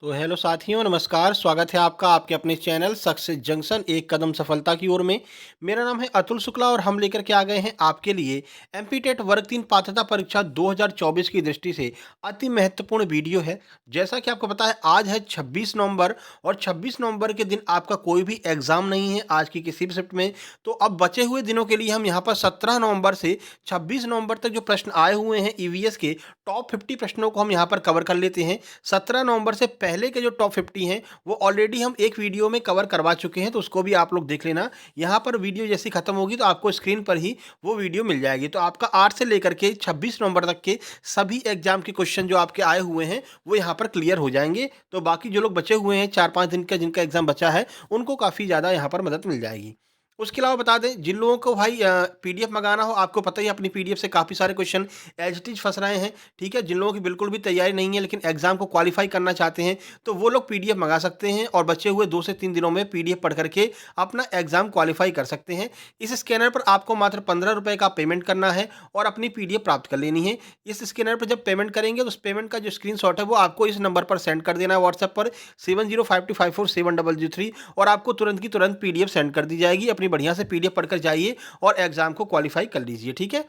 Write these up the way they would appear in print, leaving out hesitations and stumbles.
तो हेलो साथियों, नमस्कार। स्वागत है आपका आपके अपने चैनल सक्सेस जंक्शन एक कदम सफलता की ओर में। मेरा नाम है अतुल शुक्ला और हम लेकर के आ गए हैं आपके लिए एमपी टेट वर्ग 3 पात्रता परीक्षा 2024 की दृष्टि से अति महत्वपूर्ण वीडियो है। जैसा कि आपको पता है, आज है 26 नवंबर और 26 नवंबर के दिन आपका कोई भी एग्जाम नहीं है आज की किसी भी शिफ्ट में। तो अब बचे हुए दिनों के लिए हम यहाँ पर 17 नवंबर से 26 नवंबर तक जो प्रश्न आए हुए हैं ईवीएस के टॉप 50 प्रश्नों को हम यहाँ पर कवर कर लेते हैं। 17 नवंबर से पहले के जो टॉप 50 हैं वो ऑलरेडी हम एक वीडियो में कवर करवा चुके हैं, तो उसको भी आप लोग देख लेना। यहाँ पर वीडियो जैसी खत्म होगी तो आपको स्क्रीन पर ही वो वीडियो मिल जाएगी। तो आपका 8 से लेकर के 26 नवंबर तक के सभी एग्जाम के क्वेश्चन जो आपके आए हुए हैं वो यहाँ पर क्लियर हो जाएंगे। तो बाकी जो लोग बचे हुए हैं 4-5 दिन का जिनका एग्जाम बचा है उनको काफ़ी ज़्यादा यहाँ पर मदद मिल जाएगी। उसके अलावा बता दें, जिन लोगों को भाई पीडीएफ मंगाना हो, आपको पता ही है अपनी पीडीएफ से काफ़ी सारे क्वेश्चन एज इट इज फंस रहे हैं। ठीक है, जिन लोगों की बिल्कुल भी तैयारी नहीं है लेकिन एग्जाम को क्वालिफाई करना चाहते हैं तो वो लोग पीडीएफ मंगा सकते हैं और बचे हुए 2 से 3 दिनों में पीडीएफ पढ़ करके अपना एग्जाम क्वालिफाई कर सकते हैं। इस स्कैनर पर आपको मात्र 15 रुपए का पेमेंट करना है और अपनी पीडीएफ प्राप्त कर लेनी है। इस स्कैनर पर जब पेमेंट करेंगे तो उस पेमेंट का जो स्क्रीनशॉट है वो आपको इस नंबर पर सेंड कर देना है व्हाट्सएप पर 7052547003 और आपको तुरंत की तुरंत पीडीएफ सेंड कर दी जाएगी। अपनी बढ़िया से पीडीएफ पढ़कर जाइए और एग्जाम को क्वालिफाई कर लीजिए। ठीक है,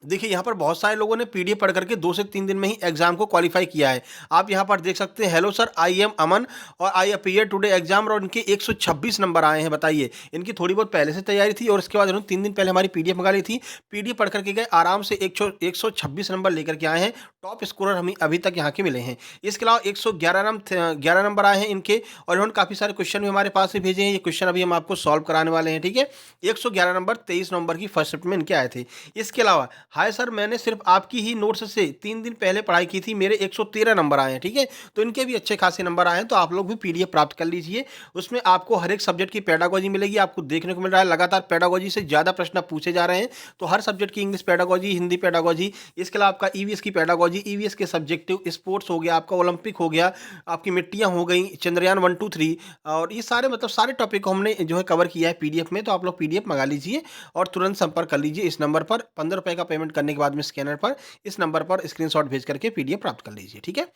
देखिए यहाँ पर बहुत सारे लोगों ने पीडीएफ पढ़ करके 2 से 3 दिन में ही एग्जाम को क्वालिफाई किया है। आप यहाँ पर देख सकते हैं, हेलो सर, आई एम अमन और आई अपीयर टुडे एग्जाम, और इनके 126 नंबर आए हैं। बताइए, इनकी थोड़ी बहुत पहले से तैयारी थी और इसके बाद इन्होंने 3 दिन पहले हमारी पीडीएफ मंगा ली थी। पीडीएफ पढ़ करके गए, आराम से 126 नंबर लेकर के आए हैं। टॉप स्कोरर हमें अभी तक यहाँ के मिले हैं। इसके अलावा 111 नंबर आए हैं इनके, और इन्होंने काफ़ी सारे क्वेश्चन भी हमारे पास से भेजे हैं। ये क्वेश्चन अभी हम आपको सॉल्व कराने वाले हैं। ठीक है, 111 नंबर 23 नवंबर की फर्स्ट शिफ्ट में इनके आए थे। इसके अलावा, हाय सर, मैंने सिर्फ आपकी ही नोट्स से 3 दिन पहले पढ़ाई की थी, मेरे 113 नंबर आए हैं। ठीक है, तो इनके भी अच्छे खासे नंबर आए हैं, तो आप लोग भी पीडीएफ प्राप्त कर लीजिए। उसमें आपको हर एक सब्जेक्ट की पेडागोजी मिलेगी। आपको देखने को मिल रहा है लगातार पेडागोजी से ज़्यादा प्रश्न पूछे जा रहे हैं। तो हर सब्जेक्ट की इंग्लिश पेडागोजी, हिंदी पेडागोजी, इसके अलावा आपका ईवीएस की पेडागोजी, ईवीएस के सब्जेक्टिव, स्पोर्ट्स हो गया, आपका ओलंपिक हो गया, आपकी मिट्टियाँ हो गई, चंद्रयान 1 2 3, और ये सारे मतलब सारे टॉपिक को हमने जो है कवर किया है पीडीएफ में। तो आप लोग पीडीएफ मंगा लीजिए और तुरंत संपर्क कर लीजिए इस नंबर पर। 15 रुपए का पेमेंट करने के बाद में स्कैनर पर इस नंबर पर स्क्रीनशॉट भेज करके पीडीएफ प्राप्त कर लीजिए। ठीक है,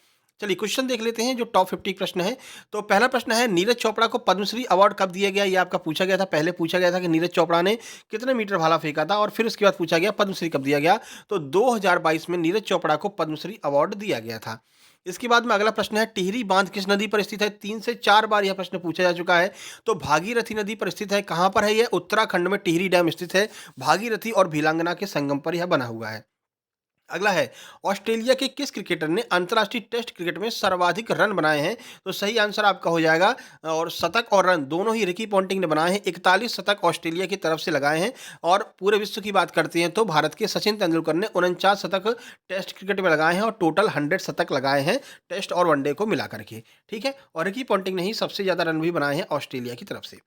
चलिए क्वेश्चन देख लेते हैं जो टॉप 50 प्रश्न है। तो पहला प्रश्न है, नीरज चोपड़ा को पद्मश्री अवार्ड कब दिया गया? ये आपका पूछा गया था, पहले पूछा गया था कि नीरज चोपड़ा ने कितने मीटर भाला फेंका था, और फिर उसके बाद पूछा गया पद्मश्री कब दिया गया। तो 2022 में नीरज चोपड़ा को पद्मश्री अवार्ड दिया गया था। इसके बाद में अगला प्रश्न है, टिहरी बांध किस नदी पर स्थित है? 3 से 4 बार यह प्रश्न पूछा जा चुका है। तो भागीरथी नदी पर स्थित है। कहां पर है यह? उत्तराखंड में टिहरी डैम स्थित है। भागीरथी और भीलांगना के संगम पर यह बना हुआ है। अगला है, ऑस्ट्रेलिया के किस क्रिकेटर ने अंतर्राष्ट्रीय टेस्ट क्रिकेट में सर्वाधिक रन बनाए हैं? तो सही आंसर आपका हो जाएगा, और शतक और रन दोनों ही रिकी पॉन्टिंग ने बनाए हैं। 41 शतक ऑस्ट्रेलिया की तरफ से लगाए हैं। और पूरे विश्व की बात करते हैं तो भारत के सचिन तेंदुलकर ने 49 शतक टेस्ट क्रिकेट में लगाए हैं और टोटल 100 शतक लगाए हैं टेस्ट और वनडे को मिला करके। ठीक है, और रिकी पॉन्टिंग ने ही सबसे ज़्यादा रन भी बनाए हैं ऑस्ट्रेलिया की तरफ से।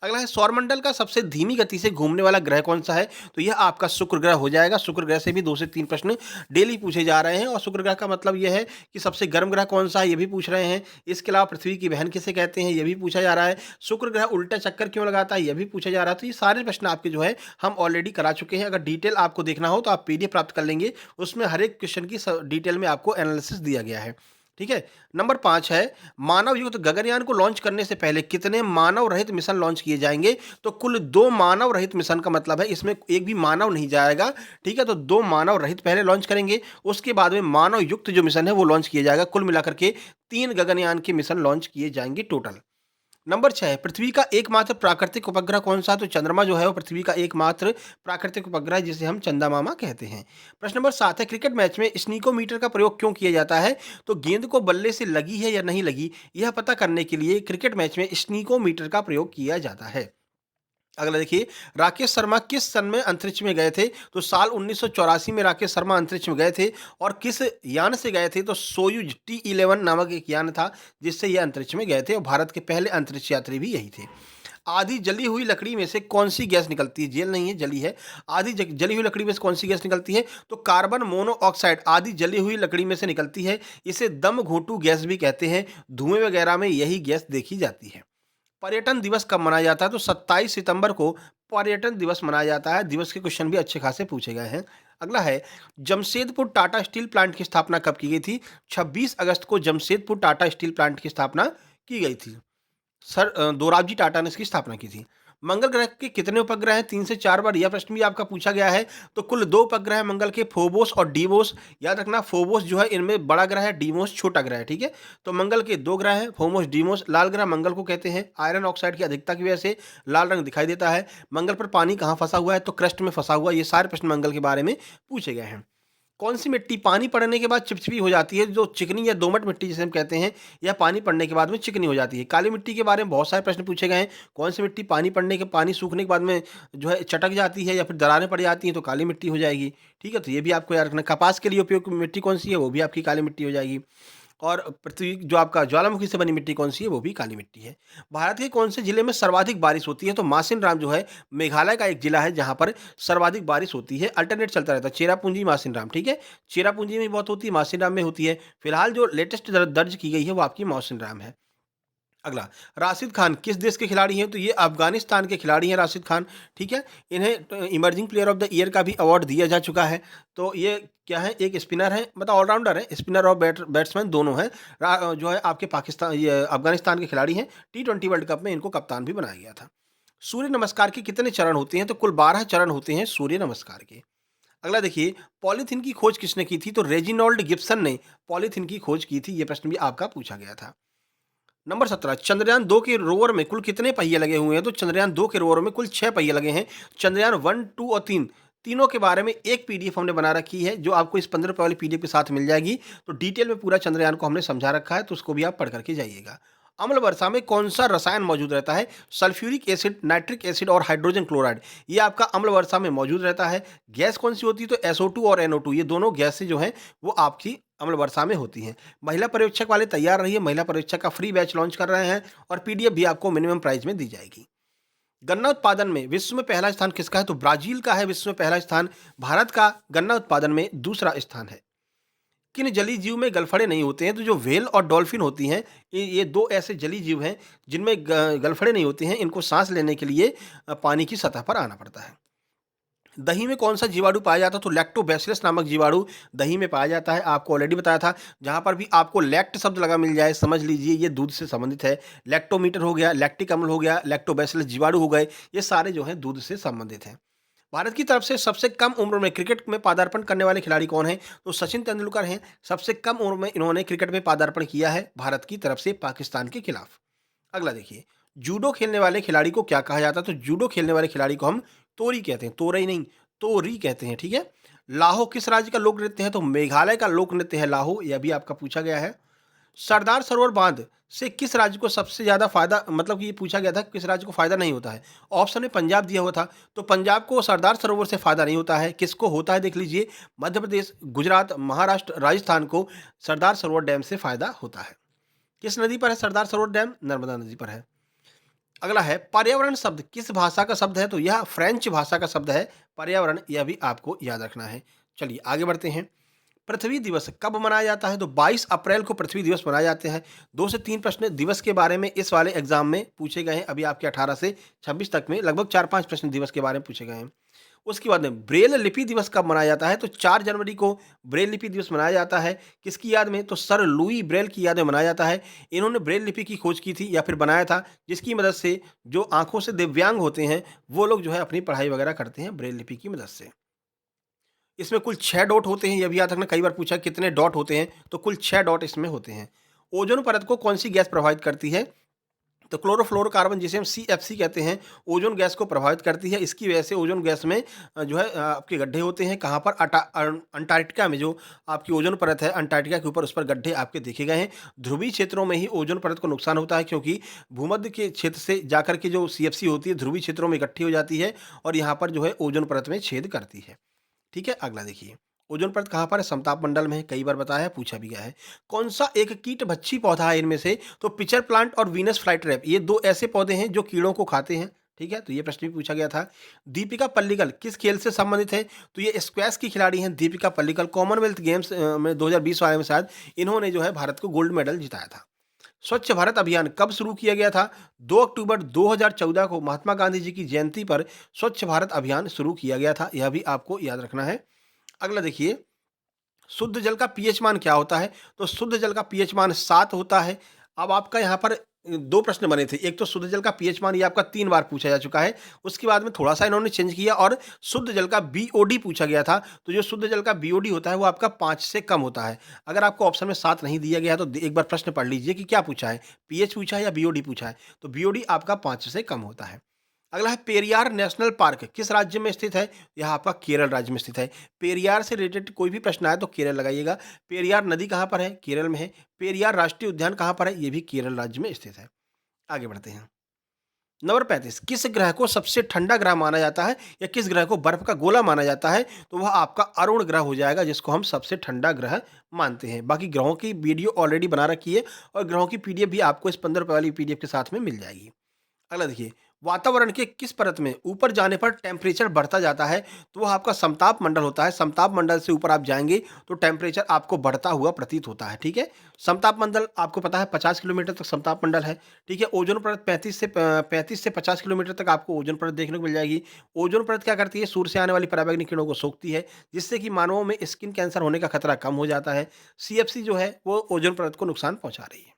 अगला है, सौरमंडल का सबसे धीमी गति से घूमने वाला ग्रह कौन सा है? तो यह आपका शुक्र ग्रह हो जाएगा। शुक्र ग्रह से भी 2 से 3 प्रश्न डेली पूछे जा रहे हैं, और शुक्र ग्रह का मतलब यह है कि सबसे गर्म ग्रह कौन सा है, ये भी पूछ रहे हैं। इसके अलावा पृथ्वी की बहन किसे कहते हैं, ये भी पूछा जा रहा है। शुक्र ग्रह उल्टा चक्कर क्यों लगाता है, यह भी पूछा जा रहा है। तो ये सारे प्रश्न आपके जो है हम ऑलरेडी करा चुके हैं। अगर डिटेल आपको देखना हो तो आप पीडीएफ प्राप्त कर लेंगे, उसमें हर एक क्वेश्चन की डिटेल में आपको एनालिसिस दिया गया है। ठीक है, नंबर 5 है, मानव युक्त गगनयान को लॉन्च करने से पहले कितने मानव रहित मिशन लॉन्च किए जाएंगे? तो कुल 2 मानव रहित मिशन का मतलब है इसमें एक भी मानव नहीं जाएगा। ठीक है, तो 2 मानव रहित पहले लॉन्च करेंगे, उसके बाद में मानव युक्त जो मिशन है वो लॉन्च किया जाएगा। कुल मिलाकर के 3 गगनयान के मिशन लॉन्च किए जाएंगे टोटल। नंबर 6 है, पृथ्वी का एकमात्र प्राकृतिक उपग्रह कौन सा? तो चंद्रमा जो है वो पृथ्वी का एकमात्र प्राकृतिक उपग्रह है, जिसे हम चंदा मामा कहते हैं। प्रश्न नंबर 7 है, क्रिकेट मैच में स्नीकोमीटर का प्रयोग क्यों किया जाता है? तो गेंद को बल्ले से लगी है या नहीं लगी, यह पता करने के लिए क्रिकेट मैच में स्नीकोमीटर का प्रयोग किया जाता है। अगला देखिए, राकेश शर्मा किस सन में अंतरिक्ष में गए थे? तो साल 1984 में राकेश शर्मा अंतरिक्ष में गए थे। और किस यान से गए थे? तो सोयूज T11 नामक एक यान था जिससे ये अंतरिक्ष में गए थे, और भारत के पहले अंतरिक्ष यात्री भी यही थे। आधी जली हुई लकड़ी में से कौन सी गैस निकलती है? जेल नहीं है, जली है। आधी जली हुई लकड़ी में से कौन सी गैस निकलती है? तो कार्बन मोनोऑक्साइड आधी जली हुई लकड़ी में से निकलती है। इसे दम घोंटू गैस भी कहते हैं। धुएं वगैरह में यही गैस देखी जाती है। पर्यटन दिवस कब मनाया जाता है? तो 27 सितंबर को पर्यटन दिवस मनाया जाता है? दिवस के क्वेश्चन भी अच्छे खासे पूछे गए हैं। अगला है, जमशेदपुर टाटा स्टील प्लांट की स्थापना कब की गई थी? 26 अगस्त को जमशेदपुर टाटा स्टील प्लांट की स्थापना की गई थी। सर दोराबजी टाटा ने इसकी स्थापना की थी। मंगल ग्रह के कितने उपग्रह हैं? 3 से 4 बार यह प्रश्न भी आपका पूछा गया है। तो कुल 2 उपग्रह हैं मंगल के, फोबोस और डीमोस। याद रखना, फोबोस जो है इनमें बड़ा ग्रह है, डीमोस छोटा ग्रह है, ठीक है? तो मंगल के 2 ग्रह हैं, फोबोस, डीमोस। लाल ग्रह मंगल को कहते हैं, आयरन ऑक्साइड की अधिकता की वजह से लाल रंग दिखाई देता है। मंगल पर पानी कहाँ फंसा हुआ है? तो क्रस्ट में फंसा हुआ है। ये सारे प्रश्न मंगल के बारे में पूछे गए हैं। कौन सी मिट्टी पानी पड़ने के बाद चिपचिपी हो जाती है? जो चिकनी या दोमट मिट्टी जिसे हम कहते हैं, यह पानी पड़ने के बाद में चिकनी हो जाती है। काली मिट्टी के बारे में बहुत सारे प्रश्न पूछे गए हैं। कौन सी मिट्टी पानी सूखने के बाद में जो है चटक जाती है या फिर दरारें पड़ जाती हैं, तो काली मिट्टी हो जाएगी। ठीक है, तो ये भी आपको याद रखना। कपास के लिए उपयोग मिट्टी कौन सी है? वो भी आपकी काली मिट्टी हो जाएगी। और पृथ्वी जो आपका ज्वालामुखी से बनी मिट्टी कौन सी है? वो भी काली मिट्टी है। भारत के कौन से जिले में सर्वाधिक बारिश होती है? तो मासिनराम जो है मेघालय का एक जिला है जहां पर सर्वाधिक बारिश होती है। अल्टरनेट चलता रहता है, चेरापूंजी, मासिनराम, ठीक है? चेरापूंजी में बहुत होती है, मासिनराम में होती है। फिलहाल जो लेटेस्ट दर्ज की गई है वो आपकी मासिनराम है। अगला, राशिद खान किस देश के खिलाड़ी हैं? तो ये अफगानिस्तान के खिलाड़ी हैं राशिद खान, ठीक है? इन्हें emerging player of the year का भी अवार्ड दिया जा चुका है। तो ये क्या है? एक स्पिनर है, मतलब ऑलराउंडर है, स्पिनर और बैट्समैन दोनों हैं। जो है आपके पाकिस्तान, ये अफगानिस्तान के खिलाड़ी हैं। T20 वर्ल्ड कप में इनको कप्तान भी बनाया गया था। सूर्य नमस्कार के कितने चरण होते हैं? तो कुल 12 चरण होते हैं सूर्य नमस्कार के। अगला देखिए, पॉलीथीन की खोज किसने की थी? तो रेजिनॉल्ड गिब्सन ने पॉलीथीन की खोज की थी। ये प्रश्न भी आपका पूछा गया था। नंबर 17, चंद्रयान 2 के रोवर में कुल कितने पहिए लगे हुए हैं? तो चंद्रयान 2 के रोवर में कुल 6 पहिए लगे हैं। चंद्रयान 1, 2 और 3 तीनों के बारे में एक पीडीएफ हमने बना रखी है, जो आपको इस 15 रुपए वाली पीडीएफ के साथ मिल जाएगी। तो डिटेल में पूरा चंद्रयान को हमने समझा रखा है, तो उसको भी आप पढ़ करके जाइएगा। अम्ल वर्षा में कौन सा रसायन मौजूद रहता है? सल्फ्यूरिक एसिड, नाइट्रिक एसिड और हाइड्रोजन क्लोराइड, ये आपका अम्ल वर्षा में मौजूद रहता है। गैस कौन सी होती है? तो SO2 और NO2, ये दोनों गैसें जो हैं वो आपकी अम्ल वर्षा में होती हैं। महिला पर्यवेक्षक वाले तैयार रहिए, महिला पर्यवेक्षक का फ्री बैच लॉन्च कर रहे हैं और पीडीएफ भी आपको मिनिमम प्राइस में दी जाएगी। गन्ना उत्पादन में विश्व में पहला स्थान किसका है? तो ब्राजील का है विश्व में पहला स्थान। भारत का गन्ना उत्पादन में दूसरा स्थान है। किन जलीय जीव में गलफड़े नहीं होते हैं? तो जो व्हेल और डॉल्फिन होती हैं, ये 2 ऐसे जलीय जीव हैं जिनमें गलफड़े नहीं होते हैं। इनको सांस लेने के लिए पानी की सतह पर आना पड़ता है। दही में कौन सा जीवाणु पाया जाता है? तो लैक्टोबैसिलस नामक जीवाणु दही में पाया जाता है। आपको ऑलरेडी बताया था। जहां पर भी आपको लैक्ट शब्द लगा मिल जाए, समझ लीजिए ये दूध से संबंधित है। लैक्टोमीटर हो गया, लैक्टिक अम्ल हो गया, लैक्टोबैसिलस जीवाणु हो गए, ये सारे जो हैं दूध से संबंधित हैं। भारत की तरफ से सबसे कम उम्र में क्रिकेट में पदार्पण करने वाले खिलाड़ी कौन हैं? तो सचिन तेंदुलकर हैं। सबसे कम उम्र में इन्होंने क्रिकेट में पदार्पण किया है भारत की तरफ से पाकिस्तान के खिलाफ। अगला देखिए, जूडो खेलने वाले खिलाड़ी को क्या कहा जाता है? तो जूडो खेलने वाले खिलाड़ी को हम तोरी कहते हैं, तोरई नहीं, तोरी कहते हैं, ठीक है? लाहो किस राज्य का लोक नृत्य है? तो मेघालय का लोक नृत्य है लाहो, यह भी आपका पूछा गया है। सरदार सरोवर बांध से किस राज्य को सबसे ज्यादा फायदा, मतलब कि ये पूछा गया था किस राज्य को फायदा नहीं होता है? ऑप्शन में पंजाब दिया हुआ था। तो पंजाब को सरदार सरोवर से फायदा नहीं होता है। किसको होता है? देख लीजिए, मध्य प्रदेश, गुजरात, महाराष्ट्र, राजस्थान को सरदार सरोवर डैम से फायदा होता है। किस नदी पर है सरदार सरोवर डैम? नर्मदा नदी पर है। अगला है, पर्यावरण शब्द किस भाषा का शब्द है? तो यह फ्रेंच भाषा का शब्द है पर्यावरण, यह भी आपको याद रखना है। चलिए आगे बढ़ते हैं। पृथ्वी दिवस कब मनाया जाता है? तो 22 अप्रैल को पृथ्वी दिवस मनाया जाते हैं। 2 से 3 प्रश्न दिवस के बारे में इस वाले एग्जाम में पूछे गए हैं। अभी आपके 18 से 26 तक में लगभग 4-5 प्रश्न दिवस के बारे में पूछे गए हैं। उसके बाद में ब्रेल लिपि दिवस कब मनाया जाता है? तो 4 जनवरी को ब्रेल लिपि दिवस मनाया जाता है। किसकी याद में? तो सर लुई ब्रेल की याद में मनाया जाता है। इन्होंने ब्रेल लिपि की खोज की थी या फिर बनाया था, जिसकी मदद से जो आंखों से दिव्यांग होते हैं वो लोग जो है अपनी पढ़ाई वगैरह करते हैं ब्रेल लिपि की मदद से। इसमें कुल 6 डॉट होते हैं, यह भी याद रखना। कई बार पूछा कितने डॉट होते हैं, तो कुल 6 डॉट इसमें होते हैं। ओजोन परत को कौन सी गैस प्रभावित करती है? तो क्लोरोफ्लोरोकार्बन, जिसे हम CFC कहते हैं, ओजोन गैस को प्रभावित करती है। इसकी वजह से ओजोन गैस में जो है आपके गड्ढे होते हैं। कहाँ पर? अंटार्कटिका में जो आपकी ओजोन परत है, अंटार्कटिका के ऊपर, उस पर गड्ढे आपके देखे गए हैं। ध्रुवीय क्षेत्रों में ही ओजोन परत को नुकसान होता है, क्योंकि भूमध्य के क्षेत्र से जाकर के जो CFC होती है ध्रुवीय क्षेत्रों में इकट्ठी हो जाती है और यहाँ पर जो है ओजोन परत में छेद करती है। ठीक है, अगला देखिए, ओजोन परत कहाँ पर है? समताप मंडल में है। कई बार बताया है, पूछा भी गया है। कौन सा एक कीट भक्षी पौधा है इनमें से? तो पिचर प्लांट और वीनस फ्लाईट्रैप, ये 2 ऐसे पौधे हैं जो कीड़ों को खाते हैं। ठीक है, तो ये प्रश्न भी पूछा गया था। दीपिका पल्लिकल किस खेल से संबंधित है? तो ये स्क्वैश की खिलाड़ी हैं दीपिका पल्लिकल। कॉमनवेल्थ गेम्स में 2020 वाले में शायद इन्होंने जो है भारत को गोल्ड मेडल जिताया था। स्वच्छ भारत अभियान कब शुरू किया गया था? 2 अक्टूबर 2014 को महात्मा गांधी जी की जयंती पर स्वच्छ भारत अभियान शुरू किया गया था। यह भी आपको याद रखना है। अगला देखिए, शुद्ध जल का पीएच मान क्या होता है? तो शुद्ध जल का पीएच मान 7 होता है। अब आपका यहाँ पर 2 प्रश्न बने थे। एक तो शुद्ध जल का पीएच मान ये आपका 3 बार पूछा जा चुका है। उसके बाद में थोड़ा-सा इन्होंने चेंज किया और शुद्ध जल का बीओडी पूछा गया था। तो जो शुद्ध जल का बीओडी होता है वो आपका 5 से कम होता है। अगर आपको ऑप्शन में 7 नहीं दिया गया है तो एक बार प्रश्न पढ़ लीजिए कि क्या पूछा है? पीएच पूछा है या बीओडी पूछा है? तो बीओडी आपका 5 से कम होता है। अगला है पेरियार नेशनल पार्क किस राज्य में स्थित है? यह आपका केरल राज्य में स्थित है। पेरियार से रिलेटेड कोई भी प्रश्न आए तो केरल लगाइएगा। पेरियार नदी कहाँ पर है? केरल में है। पेरियार राष्ट्रीय उद्यान कहाँ पर है? ये भी केरल राज्य में स्थित है। आगे बढ़ते हैं। नंबर 35 किस ग्रह को सबसे ठंडा ग्रह माना जाता है या किस ग्रह को बर्फ का गोला माना जाता है? तो वह आपका अरुण ग्रह हो जाएगा जिसको हम सबसे ठंडा ग्रह मानते हैं। बाकी ग्रहों की वीडियो ऑलरेडी बना रखी है और ग्रहों की पीडीएफ भी आपको इस 15 रुपए वाली पीडीएफ के साथ में मिल जाएगी। अगला देखिए, वातावरण के किस परत में ऊपर जाने पर टेम्परेचर बढ़ता जाता है? तो वह आपका समताप मंडल होता है। समताप मंडल से ऊपर आप जाएँगे तो टेम्परेचर आपको बढ़ता हुआ प्रतीत होता है, ठीक है? समताप मंडल आपको पता है 50 किलोमीटर तक समताप मंडल है, ठीक है? ओज़ोन परत 35 से 50 किलोमीटर तक आपको ओज़ोन परत देखने को मिल जाएगी। ओज़ोन परत क्या करती है? सूर्य से आने वाली पराबैंगनी किरणों को सोखती है, जिससे कि मानवों में स्किन कैंसर होने का खतरा कम हो जाता है। सीएफसी जो है वो ओज़ोन परत को नुकसान पहुँचा रही है।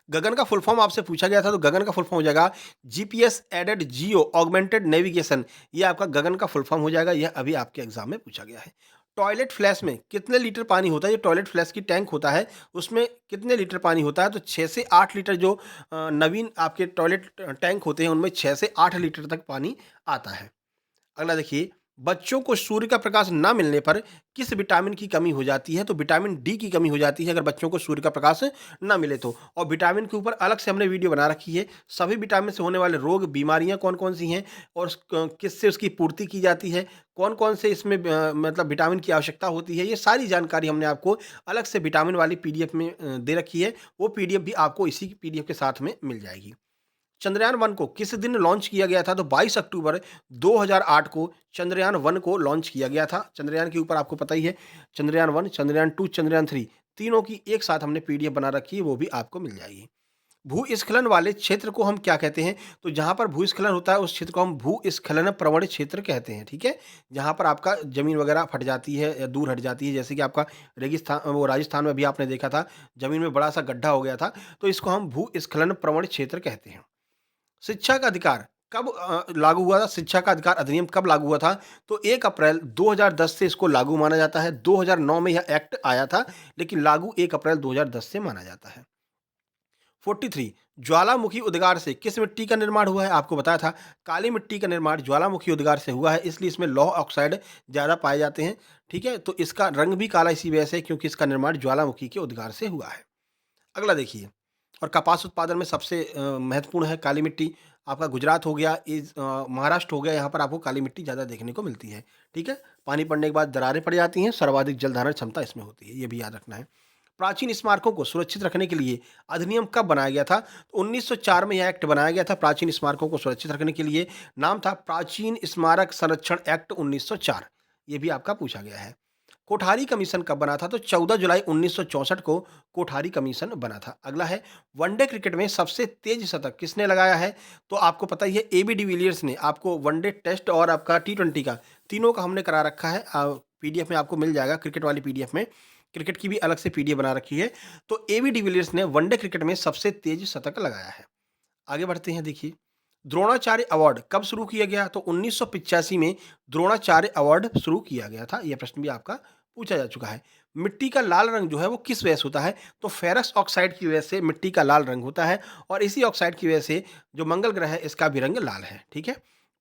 गगन का फुल फॉर्म आपसे पूछा गया था तो गगन का फुल फॉर्म हो जाएगा GPS aided geo augmented navigation. ये आपका गगन का फुल फॉर्म हो जाएगा। यह अभी आपके एग्जाम में पूछा गया है। टॉयलेट फ्लैश में कितने लीटर पानी होता है? ये टॉयलेट फ्लैश की टैंक होता है उसमें कितने लीटर पानी होता है? तो 6 से 8 लीटर जो नवीन आपके टॉयलेट टैंक होते हैं उनमें 6 से 8 लीटर तक पानी आता है। अगला देखिए, बच्चों को सूर्य का प्रकाश ना मिलने पर किस विटामिन की कमी हो जाती है? तो विटामिन डी की कमी हो जाती है अगर बच्चों को सूर्य का प्रकाश ना मिले तो। और विटामिन के ऊपर अलग से हमने वीडियो बना रखी है। सभी विटामिन से होने वाले रोग, बीमारियां कौन-कौन सी हैं और किससे उसकी पूर्ति की जाती है, कौन-कौन से इसमें मतलब विटामिन की आवश्यकता होती है, ये सारी जानकारी हमने आपको अलग से विटामिन वाली पीडीएफ में दे रखी है। वो पीडीएफ भी आपको इसी पीडीएफ के साथ में मिल जाएगी। चंद्रयान 1 को किस दिन लॉन्च किया गया था? तो 22 अक्टूबर 2008 को चंद्रयान 1 को लॉन्च किया गया था। चंद्रयान के ऊपर आपको पता ही है, चंद्रयान 1, चंद्रयान 2, चंद्रयान 3 तीनों की एक साथ हमने पीडीएफ बना रखी है, वो भी आपको मिल जाएगी। भूस्खलन वाले क्षेत्र को हम क्या कहते हैं? तो जहाँ पर भूस्खलन होता है उस क्षेत्र को हम भूस्खलन प्रवण क्षेत्र कहते हैं, ठीक है? जहाँ पर आपका ज़मीन वगैरह फट जाती है या दूर हट जाती है, जैसे कि आपका रेगिस्तान वो राजस्थान में भी आपने देखा था, ज़मीन में बड़ा-सा गड्ढा हो गया था, तो इसको हम भूस्खलन प्रवण क्षेत्र कहते हैं। शिक्षा का अधिकार कब लागू हुआ था? शिक्षा का अधिकार अधिनियम कब लागू हुआ था? तो 1 अप्रैल 2010 से इसको लागू माना जाता है। 2009 में यह एक्ट आया था, लेकिन लागू 1 अप्रैल 2010 से माना जाता है। 43 ज्वालामुखी उद्गार से किस मिट्टी का निर्माण हुआ है? आपको बताया था काली मिट्टी का निर्माण ज्वालामुखी उद्गार से हुआ है, इसलिए इसमें लौह ऑक्साइड ज़्यादा पाए जाते हैं, ठीक है? तो इसका रंग भी काला इसी वजह से क्योंकि इसका निर्माण ज्वालामुखी के उद्गार से हुआ है। अगला देखिए, और कपास उत्पादन में सबसे महत्वपूर्ण है काली मिट्टी। आपका गुजरात हो गया, महाराष्ट्र हो गया, यहाँ पर आपको काली मिट्टी ज़्यादा देखने को मिलती है, ठीक है? पानी पड़ने के बाद दरारें पड़ जाती हैं, सर्वाधिक जल धारण क्षमता इसमें होती है, ये भी याद रखना है। प्राचीन स्मारकों को सुरक्षित रखने के लिए अधिनियम कब बनाया गया था? तो 1904 में यह एक्ट बनाया गया था प्राचीन स्मारकों को सुरक्षित रखने के लिए। नाम था प्राचीन स्मारक संरक्षण एक्ट 1904। ये भी आपका पूछा गया है। कोठारी कमीशन कब बना था? तो 14 जुलाई 1964 को कोठारी कमीशन बना था। अगला है, वनडे क्रिकेट में सबसे तेज शतक किसने लगाया है? तो आपको पता ही है एबी डिविलियर्स ने। आपको वनडे टेस्ट और आपका टी20 का तीनों का हमने करा रखा है। पीडीएफ में आपको मिल जाएगा, क्रिकेट वाली पीडीएफ में। क्रिकेट की भी अलग से पीडीएफ बना रखी है। तो एबी डिविलियर्स ने वनडे क्रिकेट में सबसे तेज शतक लगाया है। आगे बढ़ते हैं, देखिए द्रोणाचार्य अवार्ड कब शुरू किया गया? तो 1985 में द्रोणाचार्य अवार्ड शुरू किया गया था। यह प्रश्न भी आपका पूछा जा चुका है। मिट्टी का लाल रंग जो है वो किस वजह से होता है? तो फेरस ऑक्साइड की वजह से मिट्टी का लाल रंग होता है और इसी ऑक्साइड की वजह से जो मंगल ग्रह है इसका भी रंग लाल है, ठीक है?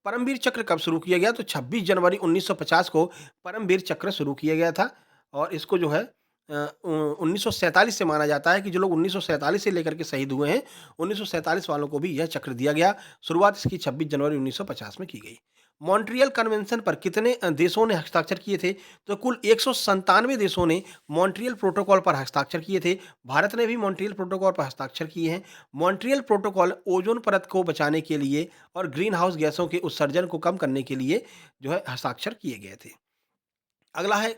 परमवीर चक्र कब शुरू किया गया? तो 26 जनवरी 1950 को परमवीर चक्र शुरू किया गया था और इसको जो है 1947 से माना जाता है कि जो लोग 1947 से लेकर के शहीद हुए हैं, 1947 वालों को भी यह चक्र दिया गया। शुरुआत इसकी 26 जनवरी 1950 में की गई। मॉन्ट्रियल कन्वेंशन पर कितने देशों ने हस्ताक्षर किए थे? तो कुल 197 देशों ने मॉन्ट्रियल प्रोटोकॉल पर हस्ताक्षर किए थे। भारत ने भी मॉन्ट्रियल प्रोटोकॉल पर हस्ताक्षर किए हैं। मॉन्ट्रियल प्रोटोकॉल ओजोन परत को बचाने के लिए और ग्रीन हाउस गैसों के उत्सर्जन को कम करने के लिए जो है हस्ताक्षर किए गए थे। अगला है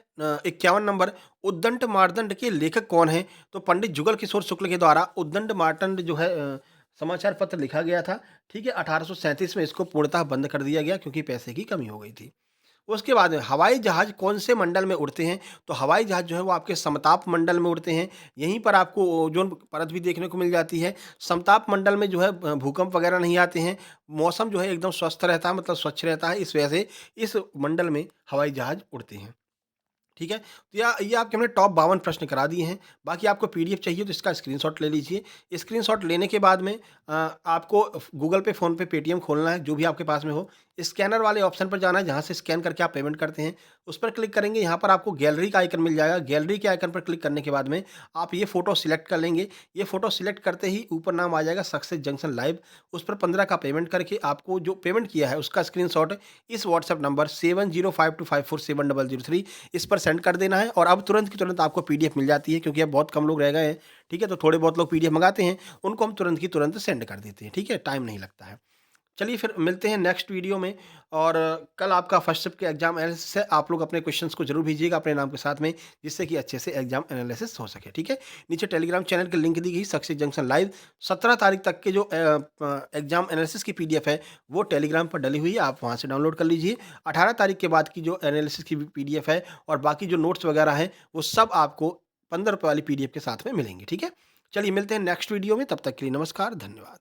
51 नंबर, उद्दंड मार्तंड के लेखक कौन हैं? तो पंडित जुगल किशोर शुक्ल के द्वारा उद्दंड मार्तंड जो है समाचार पत्र लिखा गया था, ठीक है? 1837 में इसको पूर्णतः बंद कर दिया गया क्योंकि पैसे की कमी हो गई थी। उसके बाद में हवाई जहाज़ कौन से मंडल में उड़ते हैं? तो हवाई जहाज़ जो है वो आपके समताप मंडल में उड़ते हैं। यहीं पर आपको ओज़ोन परत भी देखने को मिल जाती है। समताप मंडल में जो है भूकंप वगैरह नहीं आते हैं। मौसम जो है एकदम स्वस्थ रहता है, मतलब स्वच्छ रहता है। इस वजह से इस मंडल में हवाई जहाज़ उड़ते हैं। ठीक है? तो या ये आपके हमने टॉप 52 प्रश्न करा दिए हैं। बाकी आपको पीडीएफ चाहिए तो इसका स्क्रीनशॉट ले लीजिए। स्क्रीनशॉट लेने के बाद में आपको गूगल पे, फ़ोन पे, पेटीएम खोलना है, जो भी आपके पास में हो। स्कैनर वाले ऑप्शन पर जाना है, जहाँ से स्कैन करके आप पेमेंट करते हैं। उस पर क्लिक करेंगे, यहाँ पर आपको गैलरी का आइकन मिल जाएगा। गैलरी के आइकन पर क्लिक करने के बाद में आप ये फ़ोटो सिलेक्ट कर लेंगे। ये फ़ोटो सिलेक्ट करते ही ऊपर नाम आ जाएगा सक्सेस जंक्शन लाइव। उस पर 15 का पेमेंट करके आपको जो पेमेंट किया है उसका स्क्रीनशॉट इस व्हाट्सएप नंबर 7052547003 इस पर सेंड कर देना है और अब तुरंत की तुरंत आपको पीडीएफ मिल जाती है क्योंकि अब बहुत कम लोग रह गए हैं, ठीक है? तो थोड़े बहुत लोग पीडीएफ मंगाते हैं, उनको हम तुरंत की तुरंत सेंड कर देते हैं, ठीक है? टाइम नहीं लगता है। चलिए फिर मिलते हैं नेक्स्ट वीडियो में और कल आपका फर्स्ट शिफ्ट के एग्जाम एनालिसिस है। आप लोग अपने क्वेश्चंस को ज़रूर भेजिएगा अपने नाम के साथ में, जिससे कि अच्छे से एग्जाम एनालिसिस हो सके, ठीक है? नीचे टेलीग्राम चैनल की लिंक दी गई सक्सेस जंक्शन लाइव 17 तारीख तक के जो एग्जाम एनालिसिस की पीडीएफ है, वो टेलीग्राम पर डली हुई है, आप वहाँ से डाउनलोड कर लीजिए। 18 तारीख के बाद की जो एनालिसिस की पीडीएफ है और बाकी जो नोट्स वगैरह हैं, वो सब आपको ₹15 वाली पीडीएफ के साथ में मिलेंगे, ठीक है? चलिए मिलते हैं नेक्स्ट वीडियो में, तब तक के लिए नमस्कार, धन्यवाद।